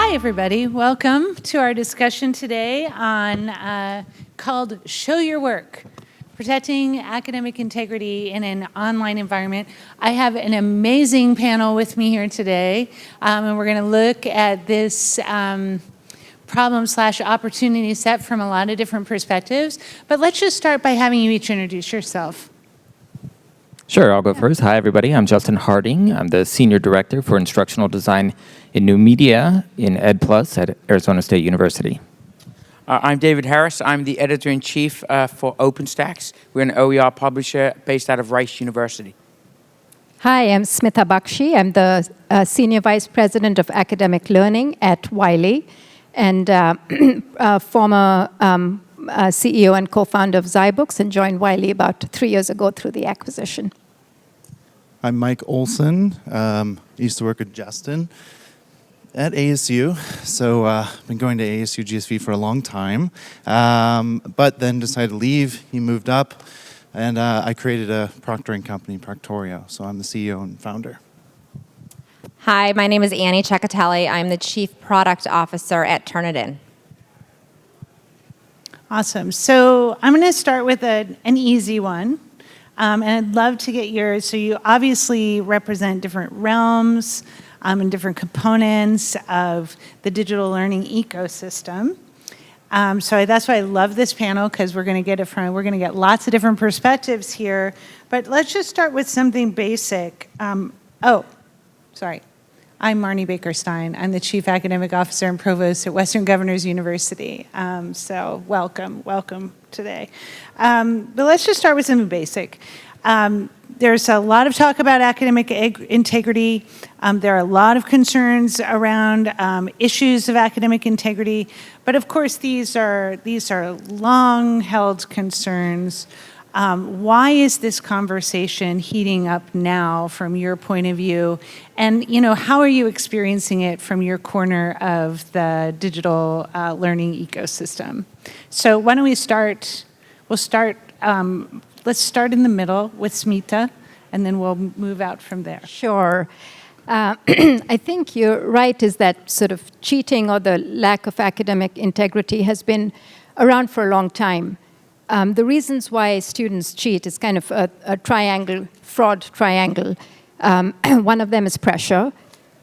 Hi, everybody. Welcome to our discussion today on called Show Your Work, Protecting Academic Integrity in an Online Environment. I have an amazing panel with me here today, and we're going to look at this problem/opportunity set from a lot of different perspectives. But let's just start by having you each introduce yourself. Sure, I'll go first. Hi, everybody. I'm Justin Harding. I'm the Senior Director for Instructional Design in New Media in Ed Plus at Arizona State University. I'm David Harris. I'm the Editor-in-Chief for OpenStax. We're an OER publisher based out of Rice University. Hi, I'm Smita Bakshi. I'm the Senior Vice President of Academic Learning at Wiley and former CEO and co-founder of Zybooks, and joined Wiley about 3 years ago through the acquisition. I'm Mike Olsen. Used to work with Justin at ASU. So I've been going to ASU+GSV for a long time, but then decided to leave. He moved up, and I created a proctoring company, Proctorio. So I'm the CEO and founder. Hi, my name is Annie Chechitelli. I'm the Chief Product Officer at Turnitin. Awesome. So I'm going to start with an easy one. And I'd love to get yours. So you obviously represent different realms and different components of the digital learning ecosystem. So that's why I love this panel, because we're going to get lots of different perspectives here. But let's just start with something basic. I'm Marnie Baker-Stein. I'm the Chief Academic Officer and Provost at Western Governors University. So welcome today. But let's just start with something basic. There's a lot of talk about academic integrity. There are a lot of concerns around issues of academic integrity. But of course, these are long-held concerns. Why is this conversation heating up now from your point of view? And how are you experiencing it from your corner of the digital learning ecosystem? So why don't we start? Let's start in the middle with Smita, and then we'll move out from there. Sure. I think you're right, is that sort of cheating or the lack of academic integrity has been around for a long time. The reasons why students cheat is kind of a triangle, fraud triangle. One of them is pressure,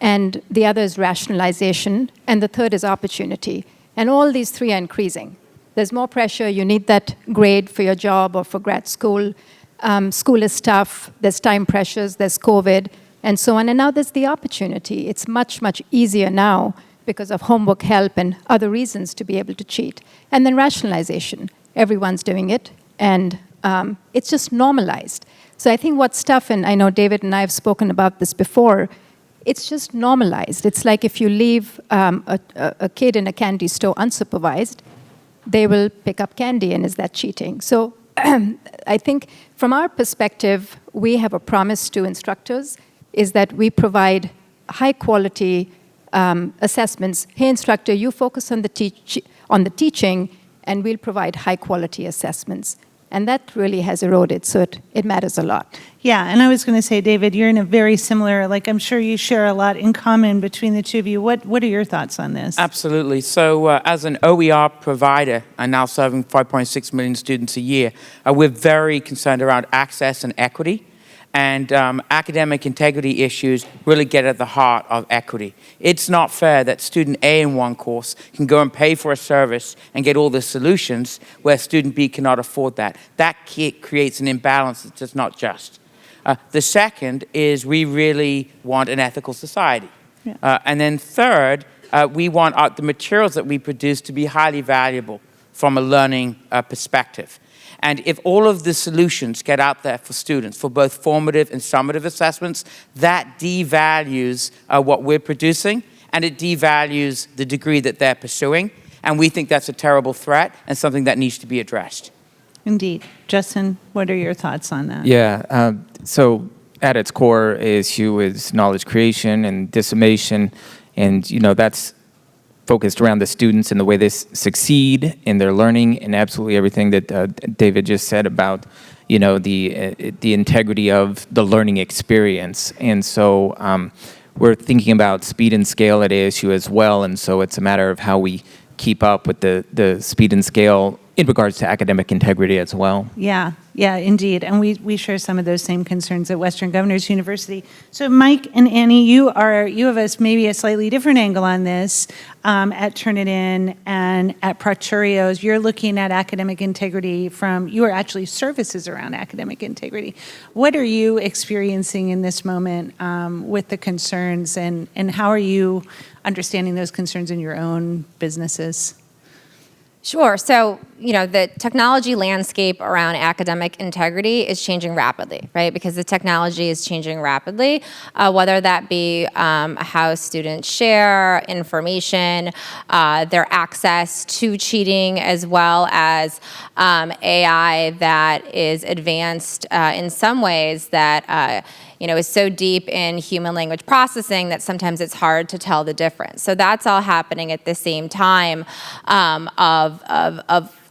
and the other is rationalization, and the third is opportunity. And all these three are increasing. There's more pressure. You need that grade for your job or for grad school. School is tough. There's time pressures. There's COVID, and so on. And now there's the opportunity. It's much, much easier now because of homework help and other reasons to be able to cheat. And then rationalization. Everyone's doing it, and it's just normalized. So I think what's tough, and I know David and I have spoken about this before, it's just normalized. It's like if you leave a kid in a candy store unsupervised, they will pick up candy, and is that cheating? So I think from our perspective, we have a promise to instructors, is that we provide high-quality assessments. Hey, instructor, you focus on the teaching, and we'll provide high-quality assessments. And that really has eroded, so it matters a lot. Yeah, and I was going to say, David, you're in a very similar, I'm sure you share a lot in common between the two of you. What are your thoughts on this? Absolutely. So as an OER provider, and now serving 5.6 million students a year, we're very concerned around access and equity. And academic integrity issues really get at the heart of equity. It's not fair that student A in one course can go and pay for a service and get all the solutions where student B cannot afford that. That creates an imbalance that's just not just. The second is we really want an ethical society. Yeah. And then third, we want the materials that we produce to be highly valuable from a learning perspective. And if all of the solutions get out there for students, for both formative and summative assessments, that devalues what we're producing, and it devalues the degree that they're pursuing. And we think that's a terrible threat and something that needs to be addressed. Indeed. Justin, what are your thoughts on that? Yeah, so at its core, ASU is knowledge creation and dissemination, and that's focused around the students and the way they succeed in their learning, and absolutely everything that David just said about, the integrity of the learning experience. And so we're thinking about speed and scale at ASU as well, and so it's a matter of how we keep up with the speed and scale in regards to academic integrity as well. Yeah, yeah, indeed. And we share some of those same concerns at Western Governors University. So Mike and Annie, you have maybe a slightly different angle on this at Turnitin and at Proctorio. You're looking at academic integrity you are actually services around academic integrity. What are you experiencing in this moment with the concerns, and how are you understanding those concerns in your own businesses? Sure. So, the technology landscape around academic integrity is changing rapidly, right? Because the technology is changing rapidly, whether that be how students share information, their access to cheating, as well as AI that is advanced in some ways that is so deep in human language processing that sometimes it's hard to tell the difference. So that's all happening at the same time of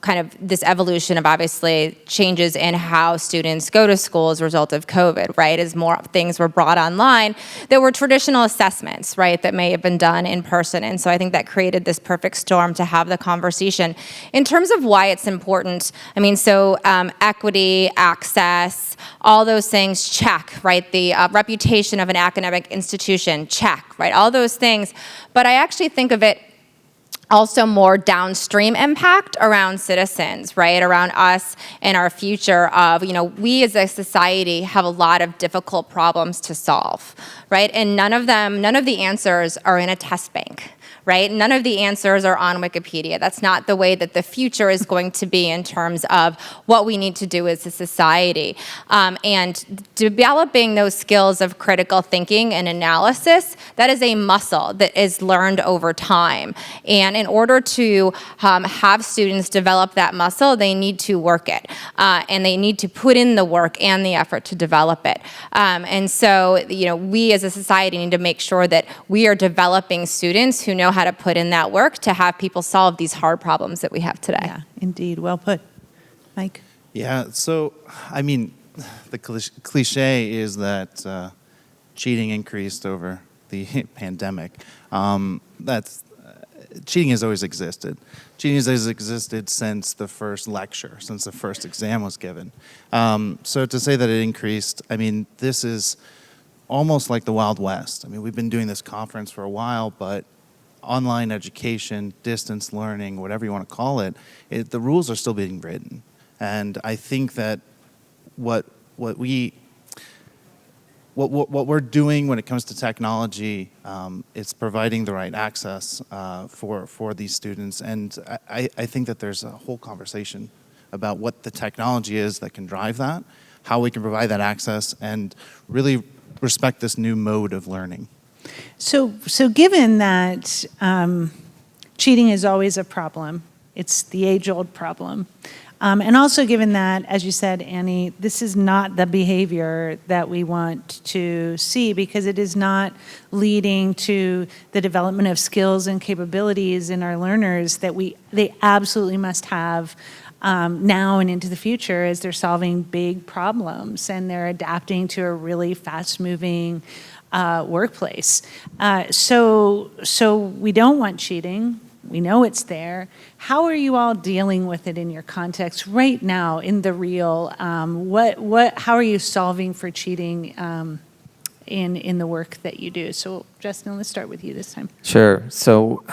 kind of this evolution of obviously changes in how students go to school as a result of COVID, right? As more things were brought online, there were traditional assessments, right, that may have been done in person. And so I think that created this perfect storm to have the conversation. In terms of why it's important, equity, access, all those things, check, right? The reputation of an academic institution, check, right? All those things. But I actually think of it also more downstream impact around citizens, right? Around us and our future of, we as a society have a lot of difficult problems to solve, right? And none of the answers are in a test bank, right? None of the answers are on Wikipedia. That's not the way that the future is going to be in terms of what we need to do as a society. And developing those skills of critical thinking and analysis, that is a muscle that is learned over time. And in order to have students develop that muscle, they need to work it. And they need to put in the work and the effort to develop it. And so, we as a society need to make sure that we are developing students who know how to put in that work to have people solve these hard problems that we have today. Yeah, indeed. Well put. Mike? Yeah, so, the cliche is that cheating increased over the pandemic. Cheating has always existed. Cheating has always existed since the first lecture, since the first exam was given. So to say that it increased, this is almost like the Wild West. We've been doing this conference for a while, but online education, distance learning, whatever you want to call it, the rules are still being written. And I think that what we're doing when it comes to technology, it's providing the right access for these students. And I think that there's a whole conversation about what the technology is that can drive that, how we can provide that access, and really respect this new mode of learning. So given that cheating is always a problem, it's the age-old problem, and also given that, as you said, Annie, this is not the behavior that we want to see because it is not leading to the development of skills and capabilities in our learners that they absolutely must have now and into the future as they're solving big problems and they're adapting to a really fast-moving workplace. So we don't want cheating. We know it's there. How are you all dealing with it in your context right now in the real? How are you solving for cheating in the work that you do? So Justin, let's start with you this time. Sure. So,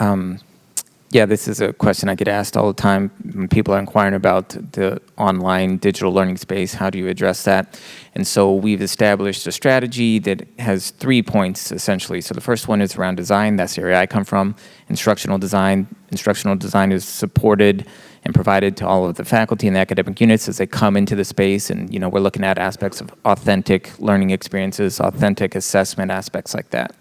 this is a question I get asked all the time when people are inquiring about the online digital learning space. How do you address that? And so we've established a strategy that has 3 points, essentially. So the first one is around design. That's the area I come from. Instructional design. Instructional design is supported and provided to all of the faculty and the academic units as they come into the space. And, we're looking at aspects of authentic learning experiences, authentic assessment aspects like that.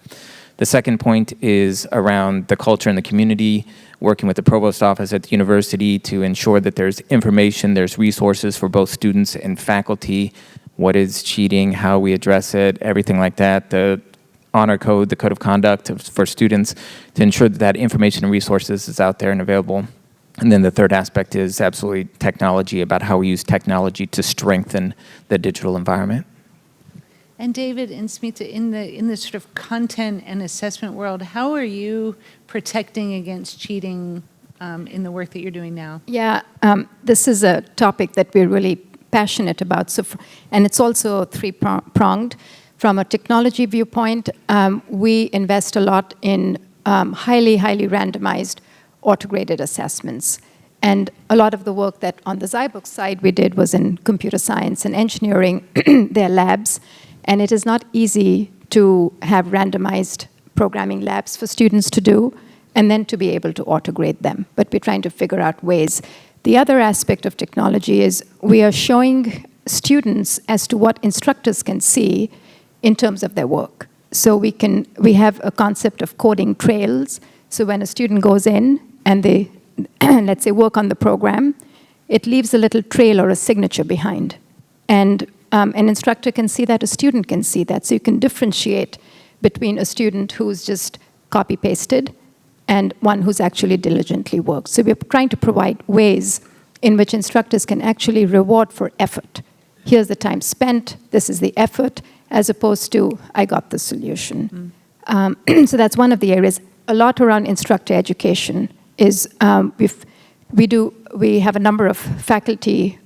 The second point is around the culture and the community, working with the provost office at the university to ensure that there's information, there's resources for both students and faculty. What is cheating, how we address it, everything like that. The honor code, the code of conduct for students to ensure that information and resources is out there and available. And then the third aspect is absolutely technology, about how we use technology to strengthen the digital environment. And David and Smita, in the sort of content and assessment world, how are you protecting against cheating in the work that you're doing now? Yeah, this is a topic that we're really passionate about. So, and it's also three-pronged. From a technology viewpoint, we invest a lot in highly randomized autograded assessments. And a lot of the work that on the Zybook side we did was in computer science and engineering, their labs. And it is not easy to have randomized programming labs for students to do and then to be able to autograde them. But we're trying to figure out ways. The other aspect of technology is we are showing students as to what instructors can see in terms of their work. So we have a concept of coding trails. So when a student goes in and they, let's say, work on the program, it leaves a little trail or a signature behind. And an instructor can see that, a student can see that. So you can differentiate between a student who's just copy-pasted and one who's actually diligently worked. So we're trying to provide ways in which instructors can actually reward for effort. Here's the time spent, this is the effort, as opposed to, I got the solution. So that's one of the areas. A lot around instructor education is, we have a number of faculty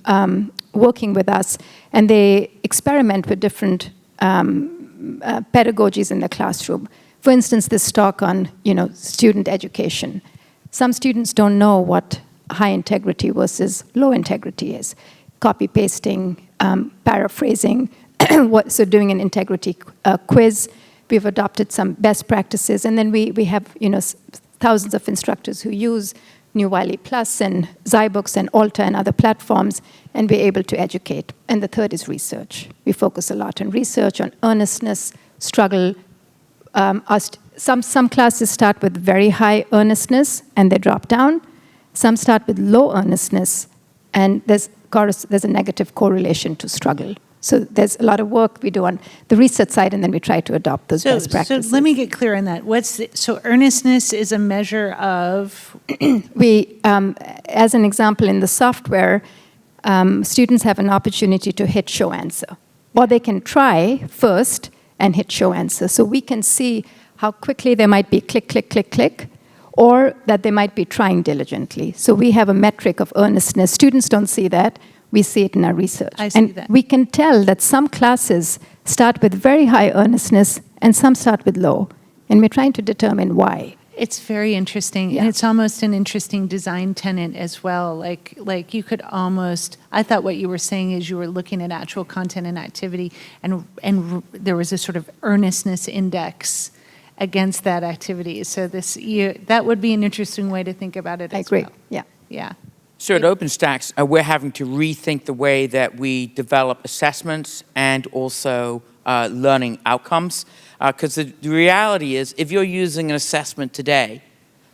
working with us, and they experiment with different pedagogies in the classroom. For instance, this talk on student education. Some students don't know what high integrity versus low integrity is. Copy pasting, paraphrasing, so doing an integrity quiz. We've adopted some best practices, and then we have thousands of instructors who use New Wiley Plus and Zybooks and Alta and other platforms, and we're able to educate. And the third is research. We focus a lot on research, on earnestness, struggle. Some classes start with very high earnestness and they drop down. Some start with low earnestness, and there's a negative correlation to struggle. So there's a lot of work we do on the research side, and then we try to adopt those best practices. So let me get clear on that. So earnestness is a measure of? We, as an example, in the software, students have an opportunity to hit show answer. Or they can try first and hit show answer. So we can see how quickly they might be click, click, click, click, or that they might be trying diligently. So we have a metric of earnestness. Students don't see that. We see it in our research. I see that. We can tell that some classes start with very high earnestness and some start with low. And we're trying to determine why. It's very interesting, Yeah. and it's almost an interesting design tenet as well. Like you could almost, I thought what you were saying is you were looking at actual content and activity, and there was a sort of earnestness index against that activity. So that would be an interesting way to think about it I as agree. well. Yeah. Yeah. So at OpenStax, we're having to rethink the way that we develop assessments and also learning outcomes. Because the reality is, if you're using an assessment today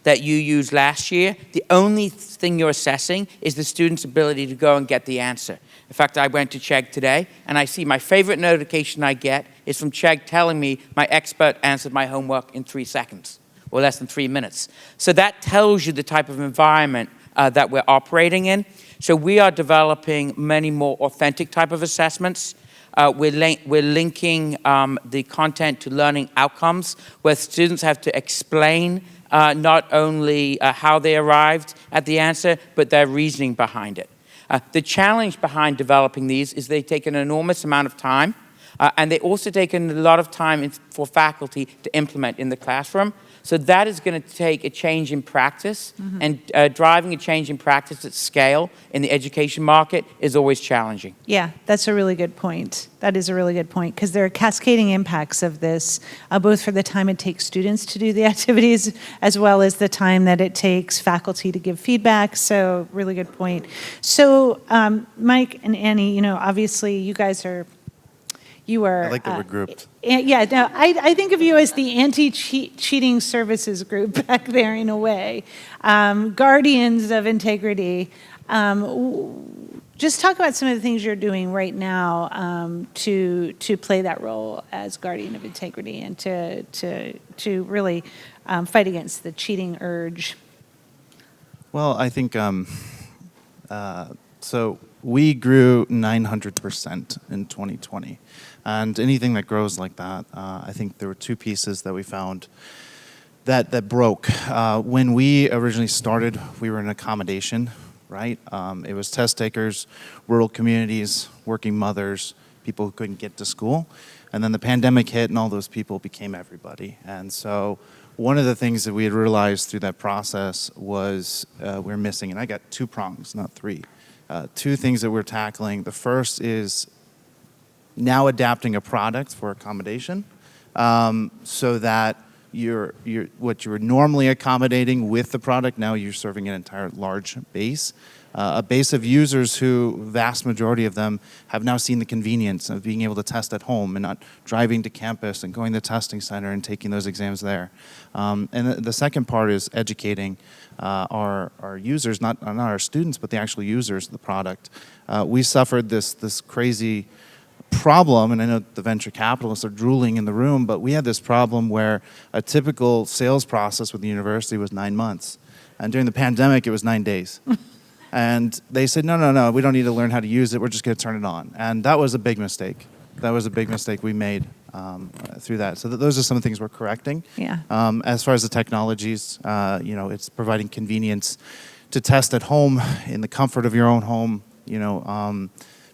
that you used last year, the only thing you're assessing is the student's ability to go and get the answer. In fact, I went to Chegg today, and I see my favorite notification I get is from Chegg telling me my expert answered my homework in 3 seconds, or less than 3 minutes. So that tells you the type of environment that we're operating in. So we are developing many more authentic type of assessments. We're linking the content to learning outcomes, where students have to explain not only how they arrived at the answer, but their reasoning behind it. The challenge behind developing these is they take an enormous amount of time, and they also take a lot of time for faculty to implement in the classroom. So that is going to take a change in practice, and driving a change in practice at scale in the education market is always challenging. Yeah, that's a really good point. That is a really good point, because there are cascading impacts of this, both for the time it takes students to do the activities, as well as the time that it takes faculty to give feedback. So really good point. So Mike and Annie, obviously you guys are, I like that we're grouped. Yeah, no, I think of you as the anti-cheating services group back there in a way. Guardians of integrity. Just talk about some of the things you're doing right now to play that role as guardian of integrity and to really fight against the cheating urge. Well, I think so. We grew 900% in 2020. And anything that grows like that, I think there were two pieces that we found that broke. When we originally started, we were an accommodation, right? It was test takers, rural communities, working mothers, people who couldn't get to school. And then the pandemic hit and all those people became everybody. And so one of the things that we had realized through that process was we're missing, and I got 2 prongs, not 3. 2 things that we're tackling. The first is now adapting a product for accommodation so that what you were normally accommodating with the product, now you're serving an entire large base. A base of users who, vast majority of them, have now seen the convenience of being able to test at home and not driving to campus and going to the testing center and taking those exams there. And the second part is educating our users, not our students, but the actual users of the product. We suffered this crazy problem, and I know the venture capitalists are drooling in the room, but we had this problem where a typical sales process with the university was 9 months. And during the pandemic, it was 9 days. And they said, no, we don't need to learn how to use it. We're just going to turn it on. And that was a big mistake. That was a big mistake we made through that. So those are some of the things we're correcting. Yeah. As far as the technologies, it's providing convenience to test at home in the comfort of your own home,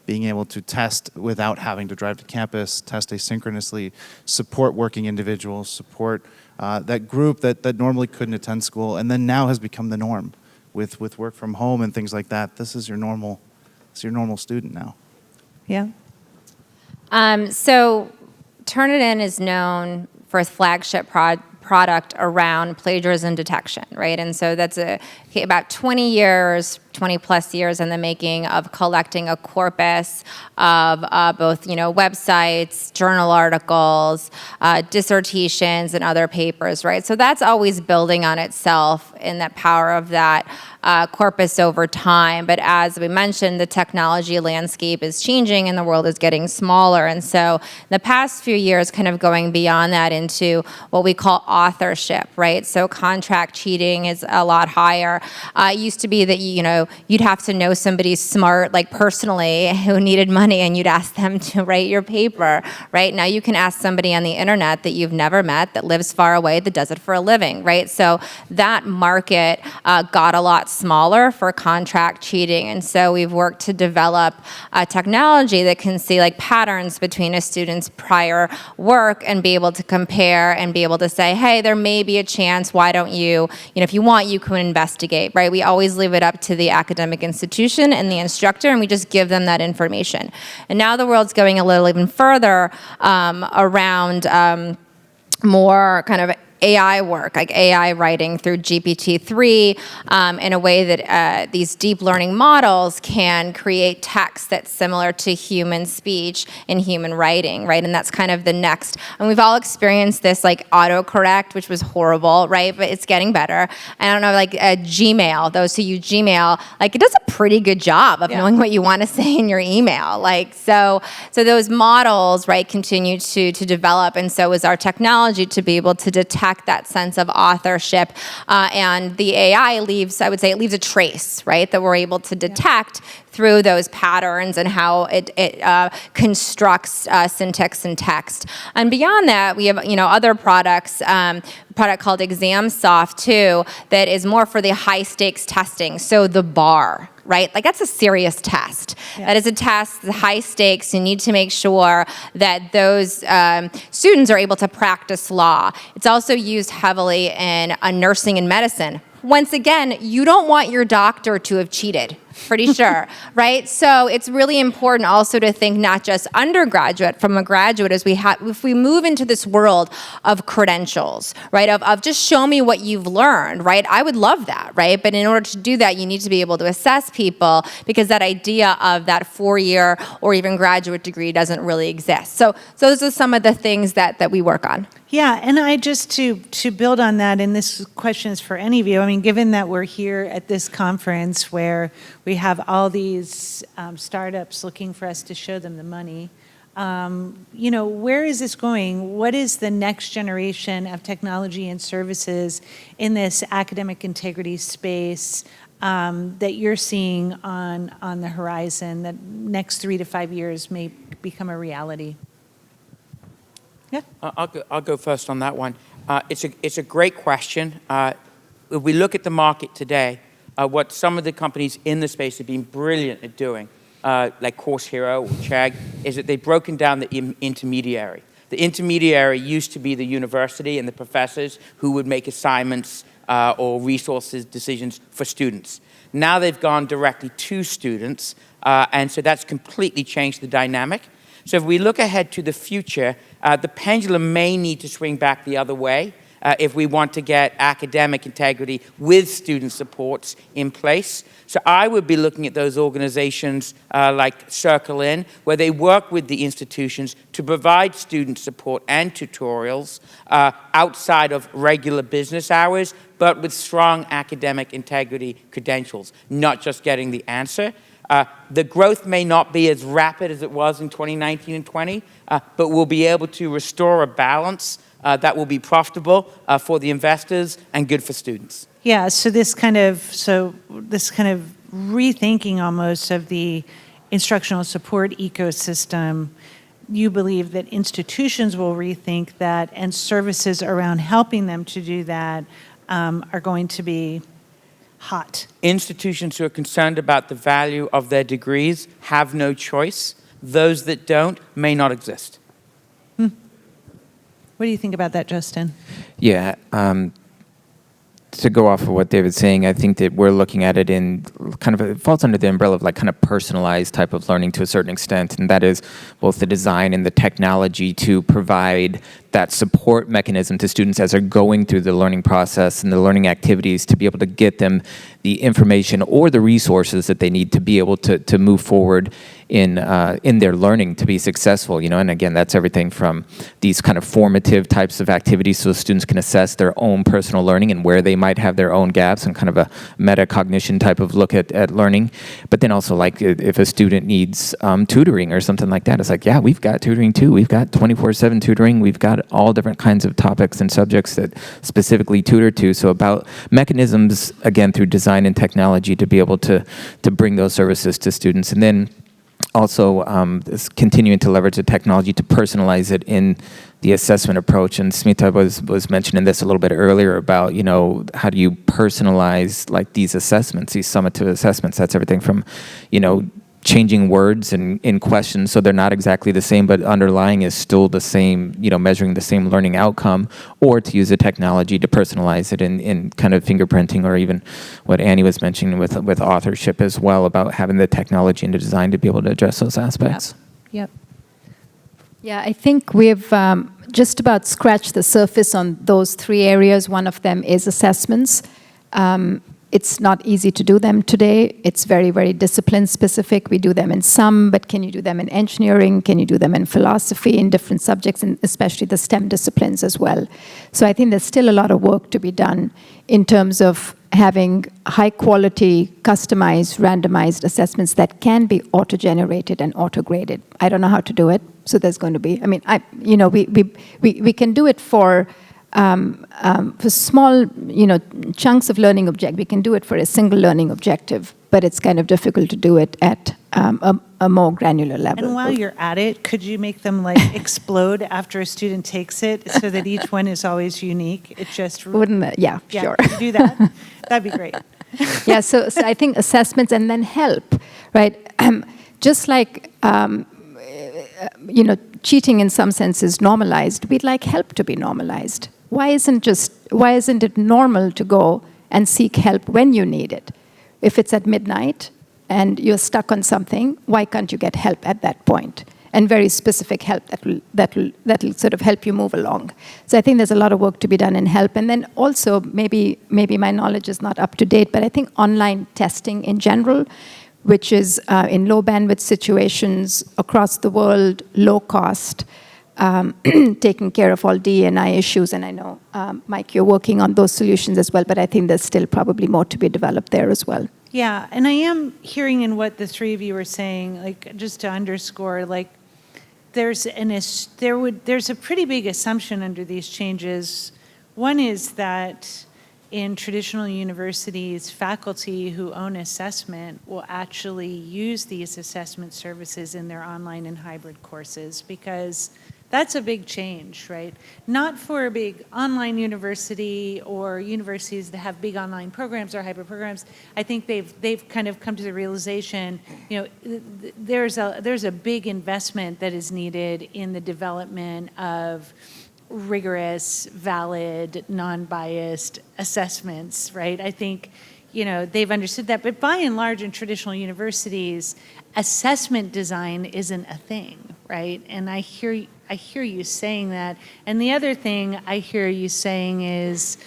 being able to test without having to drive to campus, test asynchronously, support working individuals, support that group that normally couldn't attend school, and then now has become the norm with work from home and things like that. This is your normal student now. Yeah. So Turnitin is known for its flagship product around plagiarism detection, right? And so that's about 20 plus years in the making of collecting a corpus of both, websites, journal articles, dissertations, and other papers, right? So that's always building on itself in that power of that corpus over time. But as we mentioned, the technology landscape is changing and the world is getting smaller. And so in the past few years, kind of going beyond that into what we call authorship, right? So contract cheating is a lot higher. It used to be that, you'd have to know somebody smart, like personally, who needed money, and you'd ask them to write your paper, right? Now you can ask somebody on the internet that you've never met, that lives far away, that does it for a living, right? So that market got a lot smaller for contract cheating. And so we've worked to develop a technology that can see like patterns between a student's prior work and be able to compare and be able to say, hey, there may be a chance, why don't you, if you want, you can investigate, right? We always leave it up to the academic institution and the instructor, and we just give them that information. And now the world's going a little even further around more kind of AI work, like AI writing through GPT-3 in a way that these deep learning models can create text that's similar to human speech and human writing, right? And that's kind of the next. And we've all experienced this like autocorrect, which was horrible, right? But it's getting better. I don't know, like Gmail, those who use Gmail, like it does a pretty good job of knowing what you want to say in your email. Like, so those models, right, continue to develop, and so is our technology to be able to detect that sense of authorship, and the AI leaves a trace, right, that we're able to detect through those patterns and how it constructs syntax and text. And beyond that, we have other products. Product called ExamSoft too, that is more for the high stakes testing. So the bar, right? Like that's a serious test. Yeah. That is a test, the high stakes. You need to make sure that those students are able to practice law. It's also used heavily in nursing and medicine. Once again, you don't want your doctor to have cheated, pretty sure, right? So it's really important also to think not just undergraduate from a graduate as if we move into this world of credentials, right? Of just show me what you've learned, right? I would love that, right? But in order to do that, you need to be able to assess people because that idea of that 4-year or even graduate degree doesn't really exist. So those are some of the things that we work on. Yeah, and I just to build on that, and this question is for any of you. I mean, given that we're here at this conference where we have all these startups looking for us to show them the money, where is this going? What is the next generation of technology and services in this academic integrity space that you're seeing on the horizon that next 3 to 5 years may become a reality? Yeah. I'll go first on that one. It's a great question. If we look at the market today, what some of the companies in the space have been brilliant at doing, like Course Hero or Chegg, is that they've broken down the intermediary. The intermediary used to be the university and the professors who would make assignments or resources decisions for students. Now they've gone directly to students, and so that's completely changed the dynamic. So if we look ahead to the future, the pendulum may need to swing back the other way if we want to get academic integrity with student supports in place. So I would be looking at those organizations like Circle In, where they work with the institutions to provide student support and tutorials outside of regular business hours, but with strong academic integrity credentials, not just getting the answer. The growth may not be as rapid as it was in 2019 and 20, but we'll be able to restore a balance that will be profitable for the investors and good for students. Yeah, so this kind of rethinking almost of the instructional support ecosystem, you believe that institutions will rethink that, and services around helping them to do that are going to be hot. Institutions who are concerned about the value of their degrees have no choice. Those that don't may not exist. What do you think about that, Justin? Yeah, to go off of what David's saying, I think that we're looking at it in kind of, it falls under the umbrella of like kind of personalized type of learning to a certain extent, and that is both the design and the technology to provide that support mechanism to students as they're going through the learning process and the learning activities, to be able to get them the information or the resources that they need to be able to move forward in their learning to be successful, you know. And again, that's everything from these kind of formative types of activities so students can assess their own personal learning and where they might have their own gaps, and kind of a metacognition type of look at learning. But then also, like, if a student needs tutoring or something like that, it's like, yeah, we've got tutoring too. We've got 24/7 tutoring. We've got all different kinds of topics and subjects that specifically tutor to. So about mechanisms, again, through design and technology, to be able to bring those services to students. And then also continuing to leverage the technology to personalize it in the assessment approach. And Smita was mentioning this a little bit earlier about, you know, how do you personalize like these assessments, these summative assessments. That's everything from, you know, changing words in questions so they're not exactly the same, but underlying is still the same, you know, measuring the same learning outcome, or to use the technology to personalize it in kind of fingerprinting, or even what Annie was mentioning with authorship as well, about having the technology and the design to be able to address those aspects. Yep. Yeah, I think we've just about scratched the surface on those three areas. One of them is assessments. It's not easy to do them today. It's very, very discipline specific. We do them in some, but can you do them in engineering? Can you do them in philosophy, in different subjects, and especially the STEM disciplines as well? So I think there's still a lot of work to be done in terms of having high quality, customized, randomized assessments that can be auto-generated and auto-graded. I don't know how to do it, so there's going to be, I mean, we can do it for small, you know, chunks of learning object. We can do it for a single learning objective, but it's kind of difficult to do it at a more granular level. And while you're at it, could you make them like explode after a student takes it, so that each one is always unique? It just wouldn't it? Yeah, sure. Could you do that? That'd be great. Yeah, so I think assessments and then help, right? Just like you know, cheating in some sense is normalized. We'd like help to be normalized. Why isn't it normal to go and seek help when you need it? If it's at midnight and you're stuck on something, why can't you get help at that point? And very specific help that'll sort of help you move along. So I think there's a lot of work to be done in help. And then also, maybe my knowledge is not up to date, but I think online testing in general, which is in low bandwidth situations across the world, low cost, taking care of all D&I issues. And I know, Mike, you're working on those solutions as well, but I think there's still probably more to be developed there as well. Yeah, and I am hearing in what the three of you were saying, like, just to underscore, like, there's a pretty big assumption under these changes. One is that in traditional universities, faculty who own assessment will actually use these assessment services in their online and hybrid courses, because That's a big change, right? Not for a big online university or universities that have big online programs or hybrid programs. I think they've kind of come to the realization, there's a big investment that is needed in the development of rigorous, valid, non-biased assessments, right? I think, they've understood that. But by and large, in traditional universities, assessment design isn't a thing, right? And I hear you saying that. And the other thing I hear you saying is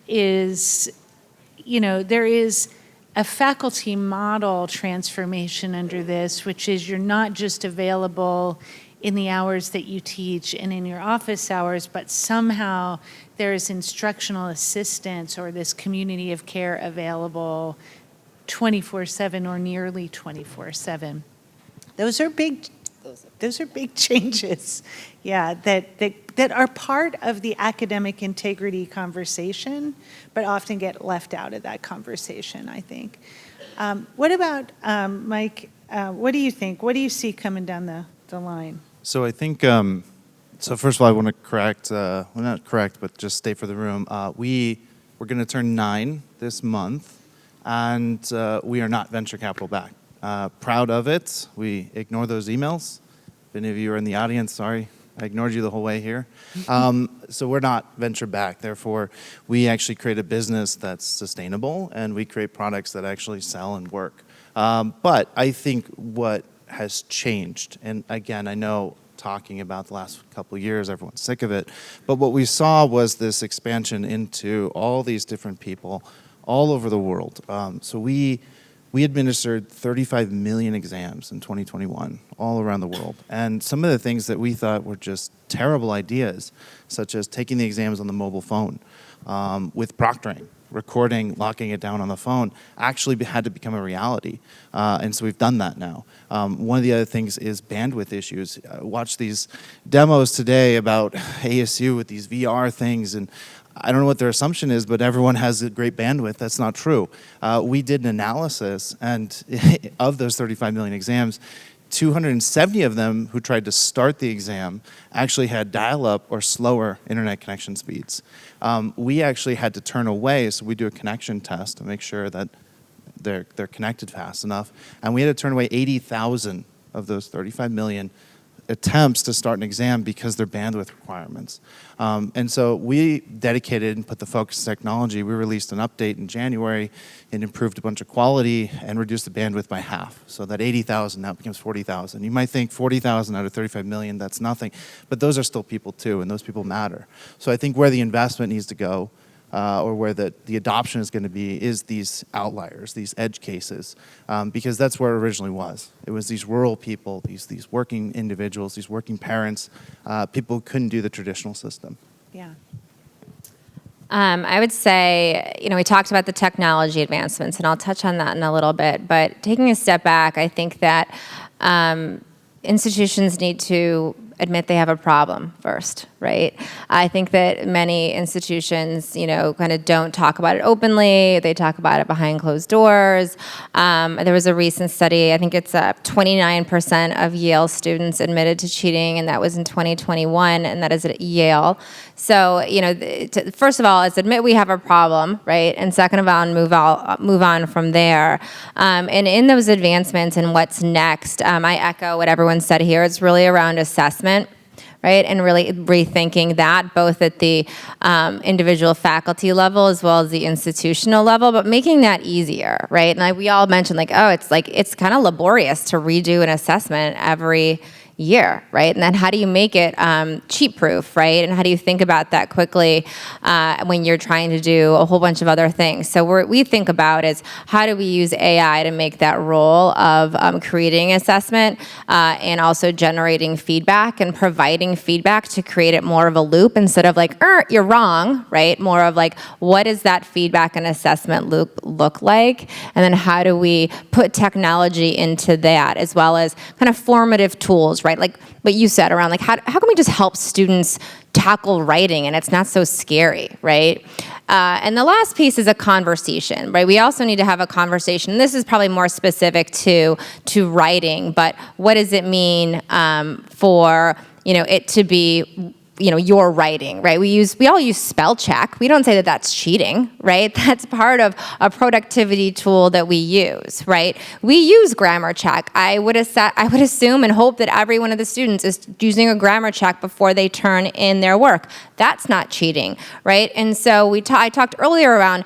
there is a faculty model transformation under this, which is you're not just available in the hours that you teach and in your office hours, but somehow there is instructional assistance or this community of care available 24/7 or nearly 24/7. Those are big changes, yeah, that are part of the academic integrity conversation, but often get left out of that conversation, I think. What about, Mike, what do you think? What do you see coming down the line? So I think, so first of all, I want to correct, well, not correct, but just state for the room, we're going to turn 9 this month, and we are not venture capital backed. Proud of it. We ignore those emails. If any of you are in the audience, sorry, I ignored you the whole way here. So we're not venture backed. Therefore, we actually create a business that's sustainable, and we create products that actually sell and work. But I think what has changed, and again, I know talking about the last couple of years, everyone's sick of it, but what we saw was this expansion into all these different people all over the world. So we administered 35 million exams in 2021 all around the world. And some of the things that we thought were just terrible ideas, such as taking the exams on the mobile phone, with proctoring, recording, locking it down on the phone, actually had to become a reality. And so we've done that now. One of the other things is bandwidth issues. Watch these demos today about ASU with these VR things, and I don't know what their assumption is, but everyone has a great bandwidth. That's not true. We did an analysis, and of those 35 million exams, 270 of them who tried to start the exam actually had dial-up or slower internet connection speeds. We actually had to turn away, so we do a connection test to make sure that they're connected fast enough, and we had to turn away 80,000 of those 35 million attempts to start an exam because their bandwidth requirements. And so we dedicated and put the focus on technology. We released an update in January and improved a bunch of quality and reduced the bandwidth by half. So that 80,000 now becomes 40,000. You might think 40,000 out of 35 million, that's nothing. But those are still people too, and those people matter. So I think where the investment needs to go, or where the adoption is going to be, is these outliers, these edge cases, because that's where it originally was. It was these rural people, these working individuals, these working parents, people who couldn't do the traditional system. Yeah. I would say, we talked about the technology advancements, and I'll touch on that in a little bit, but taking a step back, I think that institutions need to admit they have a problem first, right? I think that many institutions, kind of don't talk about it openly. They talk about it behind closed doors. There was a recent study, I think it's 29% of Yale students admitted to cheating, and that was in 2021, and that is at Yale. So, first of all, is admit we have a problem, right? And second of all, move on from there. And in those advancements and what's next, I echo what everyone said here. It's really around assessment, right? And really rethinking that both at the individual faculty level as well as the institutional level, but making that easier, right? And we all mentioned it's kind of laborious to redo an assessment every year, right? And then how do you make it cheat-proof, right? And how do you think about that quickly when you're trying to do a whole bunch of other things? So what we think about is how do we use AI to make that role of creating assessment and also generating feedback and providing feedback to create it more of a loop instead of you're wrong, right? More of what does that feedback and assessment loop look like? And then how do we put technology into that as well as kind of formative tools, right? Like what you said around how can we just help students tackle writing and it's not so scary, right? And the last piece is a conversation, right? We also need to have a conversation. This is probably more specific to writing, but what does it mean for it to be your writing, right? We all use spell check. We don't say that that's cheating, right? That's part of a productivity tool that we use, right? We use grammar check. I would assume and hope that every one of the students is using a grammar check before they turn in their work. That's not cheating, right? And so I talked earlier around,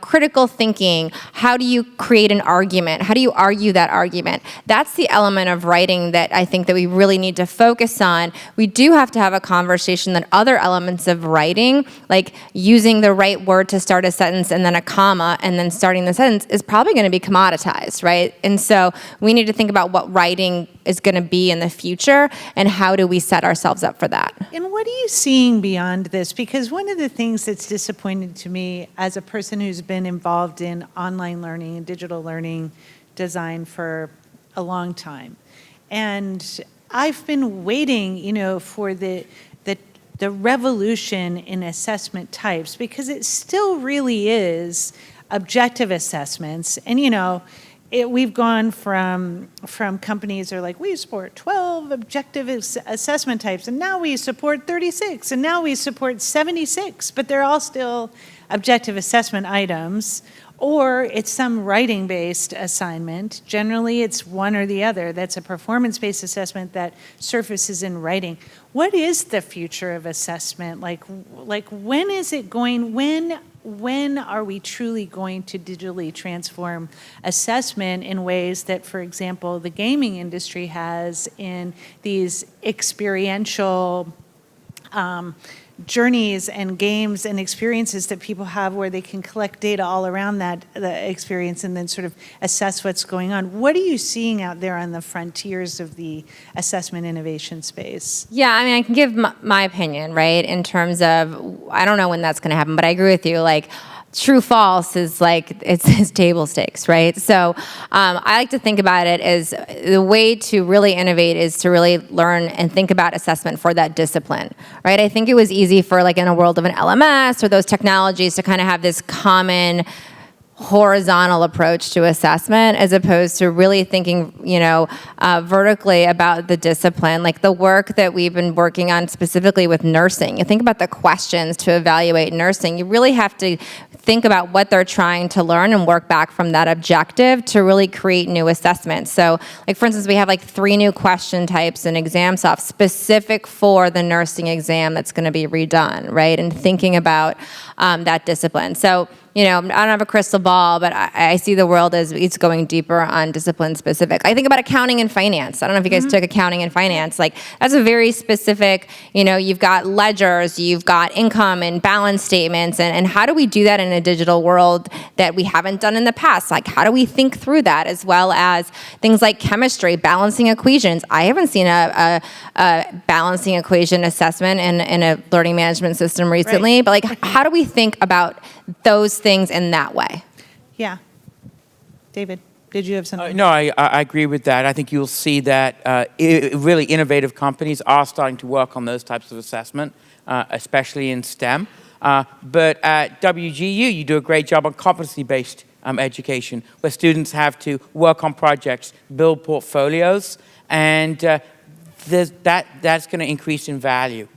critical thinking. How do you create an argument? How do you argue that argument? That's the element of writing that I think that we really need to focus on. We do have to have a conversation that other elements of writing, like using the right word to start a sentence and then a comma and then starting the sentence, is probably going to be commoditized, right? And so we need to think about what writing is going to be in the future and how do we set ourselves up for that. And what are you seeing beyond this? Because one of the things that's disappointing to me as a person who's been involved in online learning and digital learning design for a long time, and I've been waiting, for the revolution in assessment types, because it still really is objective assessments. And we've gone from companies that are like, we support 12 objective assessment types, and now we support 36, and now we support 76, but they're all still objective assessment items. Or it's some writing-based assignment. Generally, it's one or the other. That's a performance-based assessment that surfaces in writing. What is the future of assessment? Like when is it going? When are we truly going to digitally transform assessment in ways that, for example, the gaming industry has in these experiential journeys and games and experiences that people have where they can collect data all around the experience and then sort of assess what's going on? What are you seeing out there on the frontiers of the assessment innovation space? Yeah, I can give my opinion, right, in terms of, I don't know when that's going to happen, but I agree with you, true false is it's table stakes, right? So I like to think about it as the way to really innovate is to really learn and think about assessment for that discipline, right? I think it was easy for in a world of an LMS or those technologies to kind of have this common horizontal approach to assessment as opposed to really thinking, vertically about the discipline, like the work that we've been working on specifically with nursing. You think about the questions to evaluate nursing. You really have to think about what they're trying to learn and work back from that objective to really create new assessments. So, for instance, we have 3 new question types in ExamSoft specific for the nursing exam that's going to be redone, right? And thinking about that discipline. So, I don't have a crystal ball, but I see the world as it's going deeper on discipline specific. I think about accounting and finance. I don't know if you guys took accounting and finance. That's a very specific, you've got ledgers, you've got income and balance statements, and how do we do that in a digital world that we haven't done in the past? How do we think through that, as well as things like chemistry, balancing equations? I haven't seen a balancing equation assessment in a learning management system recently, right. But how do we think about those things in that way? Yeah. David, did you have something? No, I agree with that. I think you'll see that really innovative companies are starting to work on those types of assessment, especially in STEM. But at WGU, you do a great job on competency-based education, where students have to work on projects, build portfolios, and that's going to increase in value.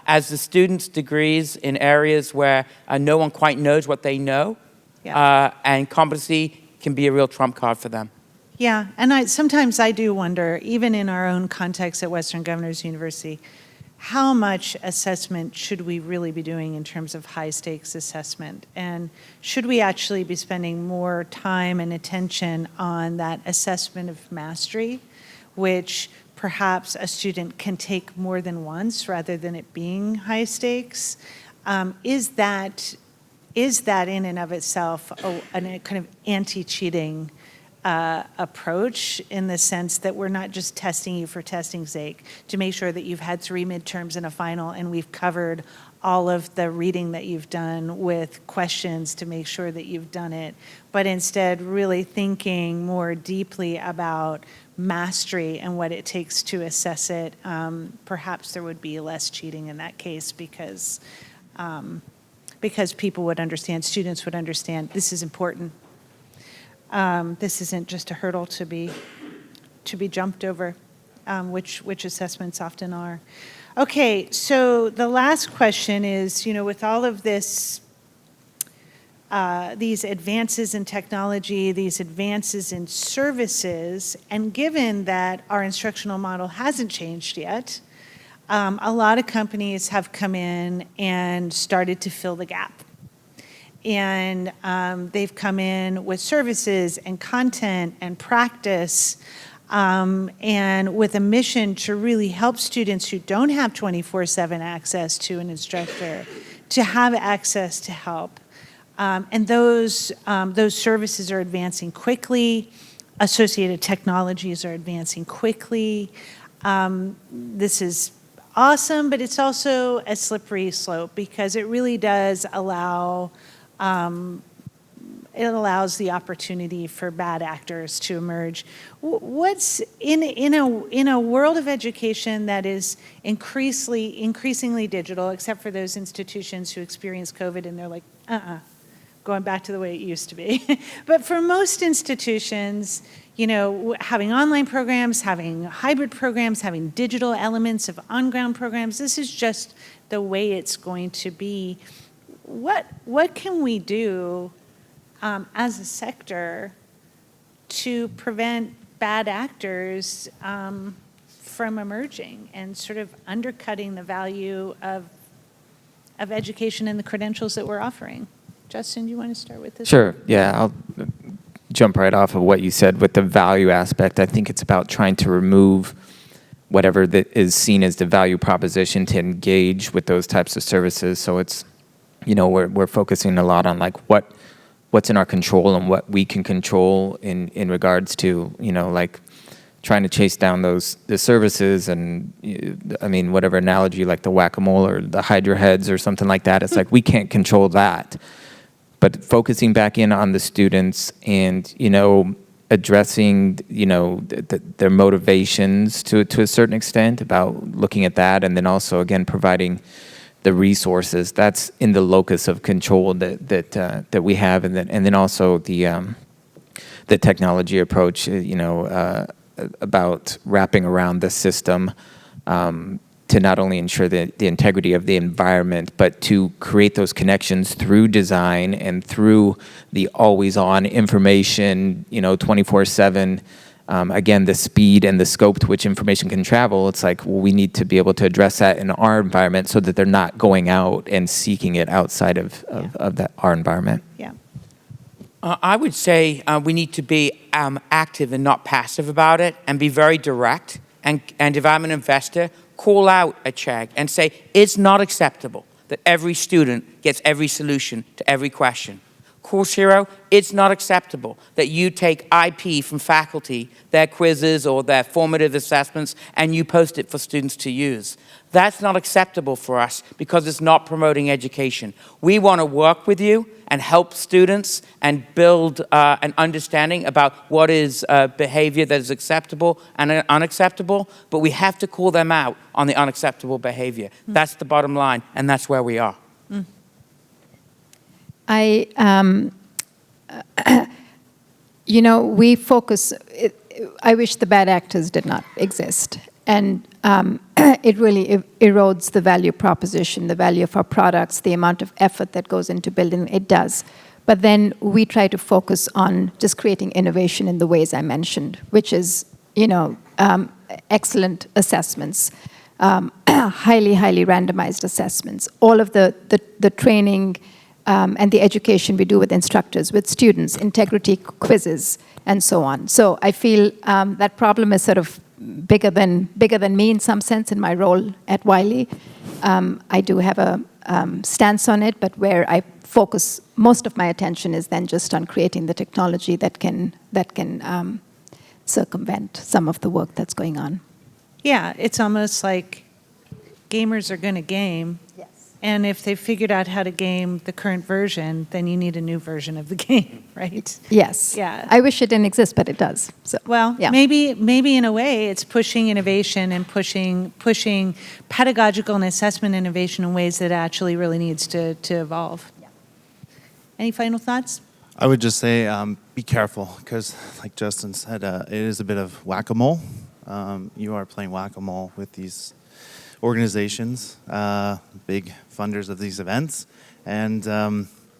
As the students' degrees in areas where no one quite knows what they know, and competency can be a real trump card for them. Yeah, and sometimes I do wonder, even in our own context at Western Governors University, how much assessment should we really be doing in terms of high-stakes assessment? And should we actually be spending more time and attention on that assessment of mastery, which perhaps a student can take more than once rather than it being high stakes? Is that in and of itself a kind of anti-cheating approach, in the sense that we're not just testing you for testing's sake to make sure that you've had 3 midterms and a final and we've covered all of the reading that you've done with questions to make sure that you've done it, but instead really thinking more deeply about mastery and what it takes to assess it? Perhaps there would be less cheating in that case because people would understand, students would understand, this is important. This isn't just a hurdle to be jumped over, which assessments often are. Okay, so the last question is, with all of this, these advances in technology, these advances in services, and given that our instructional model hasn't changed yet, a lot of companies have come in and started to fill the gap. And they've come in with services and content and practice and with a mission to really help students who don't have 24/7 access to an instructor to have access to help. And those services are advancing quickly. Associated technologies are advancing quickly. This is awesome, but it's also a slippery slope because it really does allow it allows the opportunity for bad actors to emerge. What's in a world of education that is increasingly digital, except for those institutions who experience COVID and they're like, going back to the way it used to be. But for most institutions, having online programs, having hybrid programs, having digital elements of on-ground programs, this is just the way it's going to be. What can we do as a sector to prevent bad actors from emerging and sort of undercutting the value of education and the credentials that we're offering? Justin, do you want to start with this? Sure. Yeah, I'll jump right off of what you said with the value aspect. I think it's about trying to remove whatever that is seen as the value proposition to engage with those types of services. So it's, we're focusing a lot on like what's in our control and what we can control in regards to, like trying to chase down the services and, whatever analogy, like the whack-a-mole or the hide your heads or something like that. It's like we can't control that. But focusing back in on the students and, addressing, their motivations to a certain extent about looking at that, and then also, again, providing the resources. That's in the locus of control that we have, and then also the technology approach, about wrapping around the system to not only ensure the integrity of the environment, but to create those connections through design and through the always-on information, 24/7. Again, the speed and the scope to which information can travel, it's like, well, we need to be able to address that in our environment so that they're not going out and seeking it outside of our environment. Yeah. I would say we need to be active and not passive about it and be very direct. And if I'm an investor, call out a check and say, it's not acceptable that every student gets every solution to every question. Course Hero, it's not acceptable that you take IP from faculty, their quizzes or their formative assessments, and you post it for students to use. That's not acceptable for us because it's not promoting education. We want to work with you and help students and build an understanding about what is behavior that is acceptable and unacceptable, but we have to call them out on the unacceptable behavior. That's the bottom line, and that's where we are. We focus, I wish the bad actors did not exist. And it really erodes the value proposition, the value of our products, the amount of effort that goes into building it does. But then we try to focus on just creating innovation in the ways I mentioned, which is, excellent assessments, highly randomized assessments, all of the training and the education we do with instructors, with students, integrity quizzes, and so on. So I feel that problem is sort of bigger than me in some sense in my role at Wiley. I do have a stance on it, but where I focus most of my attention is then just on creating the technology that can circumvent some of the work that's going on. Yeah, it's almost like gamers are going to game. Yes. And if they've figured out how to game the current version, then you need a new version of the game, right? Yes. Yeah. I wish it didn't exist, but it does. So, Well, yeah. maybe in a way it's pushing innovation and pushing pedagogical and assessment innovation in ways that actually really needs to evolve. Yeah. Any final thoughts? I would just say be careful because, like Justin said, it is a bit of whack-a-mole. You are playing whack-a-mole with organizations, big funders of these events, and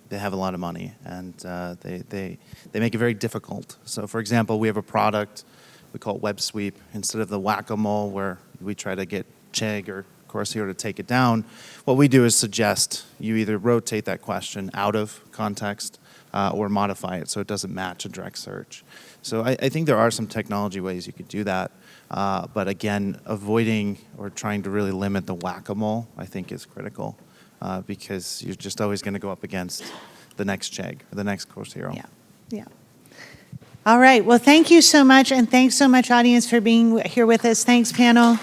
they have a lot of money, and they make it very difficult. So, for example, we have a product, we call it Web Sweep. Instead of the whack-a-mole where we try to get Chegg or Coursera to take it down, what we do is suggest you either rotate that question out of context or modify it so it doesn't match a direct search. So I think there are some technology ways you could do that. But again, avoiding or trying to really limit the whack-a-mole, I think, is critical because you're just always going to go up against the next Chegg or the next Coursera. Yeah, yeah. All right, well, thank you so much, and thanks so much, audience, for being here with us. Thanks, panel.